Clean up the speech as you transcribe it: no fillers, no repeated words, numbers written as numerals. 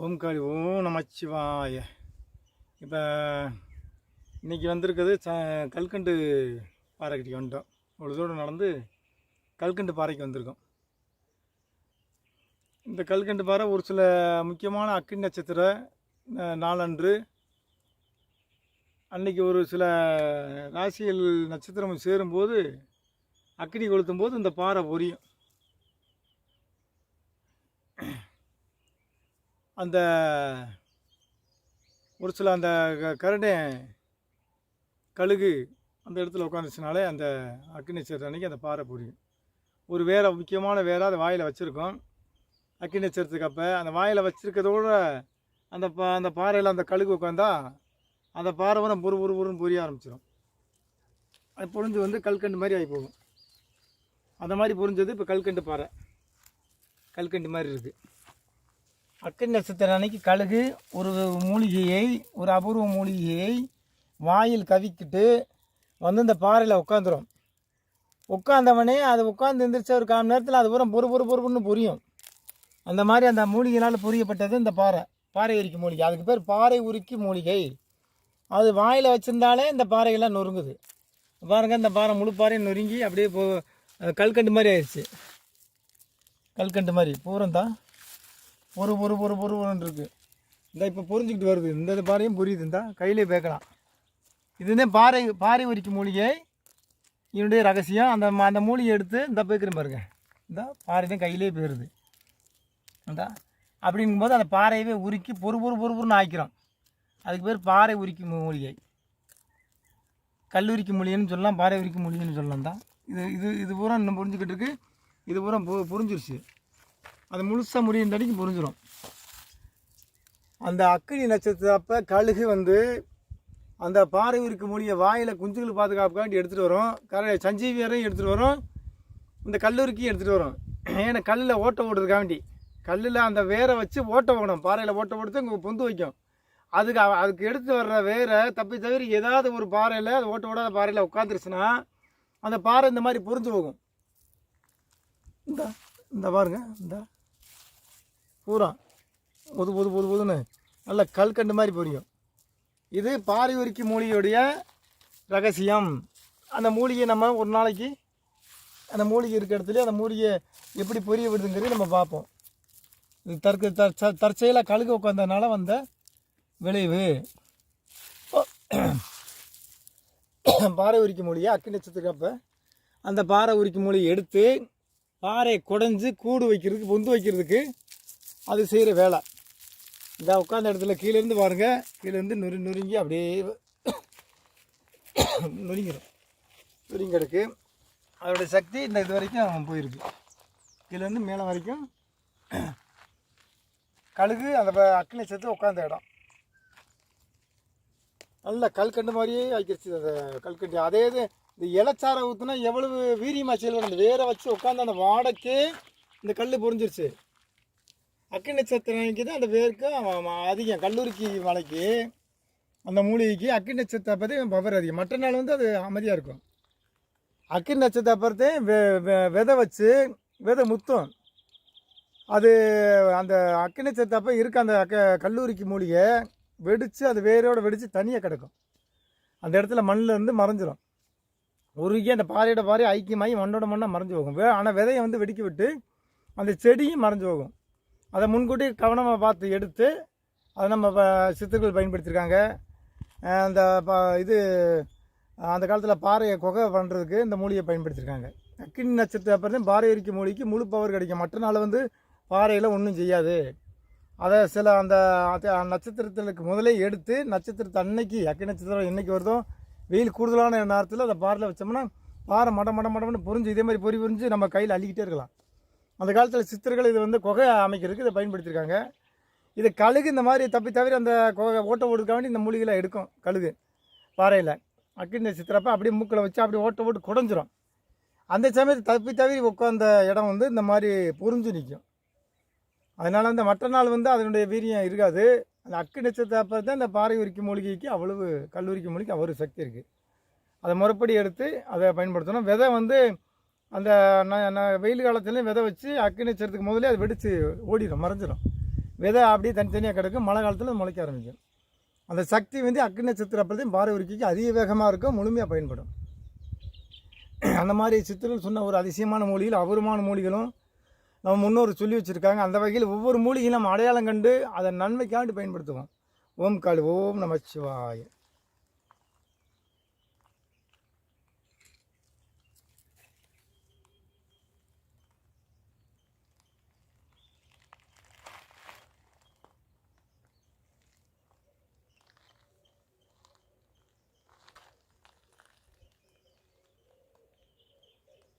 ஓம் நமச்சிவாய. இப்போ இன்றைக்கி வந்திருக்குது கல்கண்டு பாறைக்கு வந்துட்டோம். ஒரு தூரம் நடந்து கல்கண்டு பாறைக்கு வந்திருக்கோம். இந்த கல்கண்டு பாறை ஒரு சில முக்கியமான அக்கினி நட்சத்திர நாளன்று அன்றைக்கி ஒரு சில ராசிகள் நட்சத்திரம் சேரும்போது அக்கினி கொளுத்தும் போது இந்த பாறை பொரியும். அந்த ஒரு சில அந்த கரண்டை கழுகு அந்த இடத்துல உட்காந்துச்சுனாலே அந்த அக்கினி நட்சத்திரம் அன்றைக்கி அந்த பாறை புரியும். ஒரு வேற முக்கியமான வேற அதை வாயில் வச்சுருக்கோம். அக்கினி நட்சத்திரத்துக்கு அப்போ அந்த வாயில் வச்சுருக்கிறதோட அந்த பாறையில் அந்த கழுகு உட்காந்தா அந்த பாறை வர பொறுன்னு பொரிய ஆரம்பிச்சிடும். அது பொறிஞ்சு வந்து கல்கண்டு மாதிரி ஆகி போகும். அந்த மாதிரி பொறிஞ்சது இப்போ கல்கண்டு பாறை கல்கண்டு மாதிரி இருக்குது. அக்கினி நட்சத்திரம் அன்னைக்கு கழுகு ஒரு மூலிகையை, ஒரு அபூர்வ மூலிகையை வாயில் கவிக்கிட்டு வந்து இந்த பாறையில் உட்காந்துரும். உட்காந்தவனே அது உட்காந்து எழுந்திரிச்ச ஒரு கால் நேரத்தில் அது பூரா பொறுன்னு புரியும். அந்த மாதிரி அந்த மூலிகையினால் புரியப்பட்டது இந்த பாறை உரிக்கி மூலிகை. அதுக்கு பேர் பாறை உரிக்கி மூலிகை. அது வாயில் வச்சுருந்தாலே இந்த பாறைகள்லாம் நொறுங்குது. பாருங்கள், இந்த பாறை முழு பாறையும் நொறுங்கி அப்படியே கல்கண்டு மாதிரி ஆயிடுச்சு. கல்கண்டு மாதிரி பூரந்தான் பொறுன்னு இருக்குது. இந்த இப்போ புரிஞ்சுக்கிட்டு வருது. இந்த பாறையும் புரியுது. இந்த கையிலே பேக்கலாம். இதுதான் பாறை உரிக்கும் மூலிகை. இதனுடைய ரகசியம். அந்த மூலிகை எடுத்து இந்த பேக்கிறேன் பாருங்க. இந்த பாறை தான் கையிலே போயிடுது. இந்த அப்படிங்கும்போது அந்த பாறையவே உருக்கி பொறுன்னு ஆக்கிறோம். அதுக்கு பேர் பாறை உரிக்கும் மூலிகை. கல்லூரிக்கு மூலிகைன்னு சொல்லலாம், பாறை உரிக்கும் மூலிகைன்னு சொல்லலாம். தான் இது பூரா இன்னும் புரிஞ்சுக்கிட்டு இருக்கு. இது பூரா புரிஞ்சிருச்சு. அது முழுசாக முடியும் தடிக்கு புரிஞ்சிடும். அந்த அக்கினி நட்சத்திரம் அப்போ கழுகு வந்து அந்த பாறை உரிக்கும் மூலிகை வாயில் குஞ்சுகள் பாதுகாப்புக்காண்டி எடுத்துகிட்டு வரும். சஞ்சீவி வரையும் எடுத்துகிட்டு வரும். இந்த கல்லூரிக்கும் எடுத்துகிட்டு வரும். ஏன்னா கல்லில் ஓட்டை ஓடுறதுக்காண்டி கல்லில் அந்த வேரை வச்சு ஓட்டை போகணும். பாறையில் ஓட்டை போடுத்து இங்கே பொந்து வைக்கும். அதுக்கு எடுத்து வர்ற வேரை தவிர ஏதாவது ஒரு பாறையில் அது ஓட்ட ஓடாத பாறையில் உட்காந்துருச்சுன்னா அந்த பாறை இந்த மாதிரி புரிஞ்சு போகும். இந்த பாருங்க, இந்த பூரா பொதுன்னு நல்ல கல்கண்டு மாதிரி புரியும். இது பாறை உரிக்கி மூலிகையுடைய ரகசியம். அந்த மூலிகை நம்ம ஒரு நாளைக்கு அந்த மூலிகை இருக்க இடத்துல அந்த மூலிகை எப்படி பொரிய விடுதுங்கிறது நம்ம பார்ப்போம். இது தற்செயலாக கழுகு உட்காந்ததுனால வந்த விளைவு. பாறை உரிக்கி மூலிகை அக்கினி நட்சத்திரத்துக்கு அப்போ அந்த பாறை உரிக்கி மூலிகை எடுத்து பாறையை குடஞ்சி கூடு வைக்கிறதுக்கு, பொந்து வைக்கிறதுக்கு அது செய்கிற வேலை. இந்த உட்காந்த இடத்துல கீழேருந்து பாருங்கள், கீழேருந்து நொறுங்கி அப்படியே நொறுங்கிருக்கு. அதோடைய சக்தி இந்த இது வரைக்கும் போயிருக்கு. கீழேருந்து மேலே வரைக்கும் கழுகு அந்த அக்கினி நட்சத்திரம் உட்காந்த இடம் நல்ல கல்கண்டு மாதிரியே ஆக்கிடுச்சு. அந்த கல்கண்டு அதே இது இந்த இலச்சாரை ஊற்றுனா எவ்வளவு வீரியமாக செயல்படும். அந்த வேரை வச்சு உட்காந்து அந்த வாடைக்கு இந்த கல் புரிஞ்சிருச்சு. அக்கினி நட்சத்திரக்கு தான் அந்த வேருக்கு அதிகம். கல்லூரிக்கு மலைக்கு அந்த மூலிகைக்கு அக்கினி நட்சத்திரம் பற்றி பவர் அதிகம். மற்ற நாள் வந்து அது அமைதியாக இருக்கும். அக்கினி நட்சத்திரம் பற்றி விதை வச்சு விதை முத்தும். அது அந்த அக்கினி நட்சத்திரப்போ இருக்க அந்த கல்லூரிக்கு மூலிகை வெடித்து அது வேரோடு வெடித்து தனியாக கிடக்கும். அந்த இடத்துல மண்ணில் இருந்து மறைஞ்சிரும். உருகி அந்த பாறையோட பாறை ஐக்கியமாகி மண்ணோட மண்ணாக மறைஞ்சு போகும். ஆனால் விதையை வந்து வெடிக்க விட்டு அந்த செடியும் மறைஞ்சு போகும். அதை முன்கூட்டி கவனமாக பார்த்து எடுத்து அதை நம்ம சித்தர்கள் பயன்படுத்தியிருக்காங்க. அந்த இது அந்த காலத்தில் பாறையை குகை பண்ணுறதுக்கு இந்த மூலிகையை பயன்படுத்தியிருக்காங்க. அக்கினி நட்சத்திரம் அப்புறம் பாறை உரிக்க மூலிகைக்கு முழு பவர் கிடைக்கும். மற்ற நாள் வந்து பாறையில் ஒன்றும் செய்யாது. அதை சில அந்த நட்சத்திரத்திற்கு முதலே எடுத்து நட்சத்திரத்தை அன்னைக்கு அக்கினி நட்சத்திரம் என்றைக்கு வருதோ வெயில் கூடுதலான நேரத்தில் அதை பாறையில் வச்சோம்னா பாறை மடம்னு புரிஞ்சு இதே மாதிரி புரிஞ்சு நம்ம கையில் அள்ளிக்கிட்டே இருக்கலாம். அந்த காலத்தில் சித்தர்கள் இது வந்து குகை அமைக்கிறதுக்கு இதை பயன்படுத்தியிருக்காங்க. இது கழுகு இந்த மாதிரி தவிர அந்த ஓட்டை ஓடுக்க வேண்டி இந்த மூலிகைகளை எடுக்கும். கழுகு பாறையில் அக்கினி நட்சத்திரப்போ அப்படியே மூக்கில் வச்சு அப்படியே ஓட்டு குடஞ்சிரும். அந்த சமயத்தை தவிர உட்காந்த இடம் வந்து இந்த மாதிரி புரிஞ்சு நிற்கும். அதனால் அந்த மற்ற நாள் வந்து அதனுடைய வீரியம் இருக்காது. அந்த அக்கினி நட்சத்திரப்போ தான் இந்த பாறை உரிக்கும் மூலிகைக்கு அவ்வளவு கல்லூரிக்கு மூலிகைக்கு அவ்வளவு சக்தி இருக்குது. அதை முறைப்படி எடுத்து அதை பயன்படுத்தணும். விதை வந்து அந்த வெயில் காலத்துலேயும் விதை வச்சு அக்கினி நட்சத்திரத்துக்கு முதலே அது வெடித்து ஓடிடும், மறைஞ்சிடும். விதை அப்படியே தனித்தனியாக கிடக்கும், மழை காலத்தில் முளைக்க ஆரம்பிக்கும். அந்த சக்தி வந்து அக்னி நட்சத்திரம் அப்பொழுதையும் பாரவரிக்கைக்கு அதிக வேகமாக இருக்கும், முழுமையாக பயன்படும். அந்த மாதிரி சித்தர்கள் சொன்ன ஒரு அதிசயமான மூலிகைகள், அபூர்வமான மூலிகளும் நம்ம முன்னோர் சொல்லி வச்சுருக்காங்க. அந்த வகையில் ஒவ்வொரு மூலிகையும் நம்ம அடையாளம் கண்டு அதை நன்மைக்காண்டி பயன்படுத்துவோம். ஓம் நமச்சிவாய.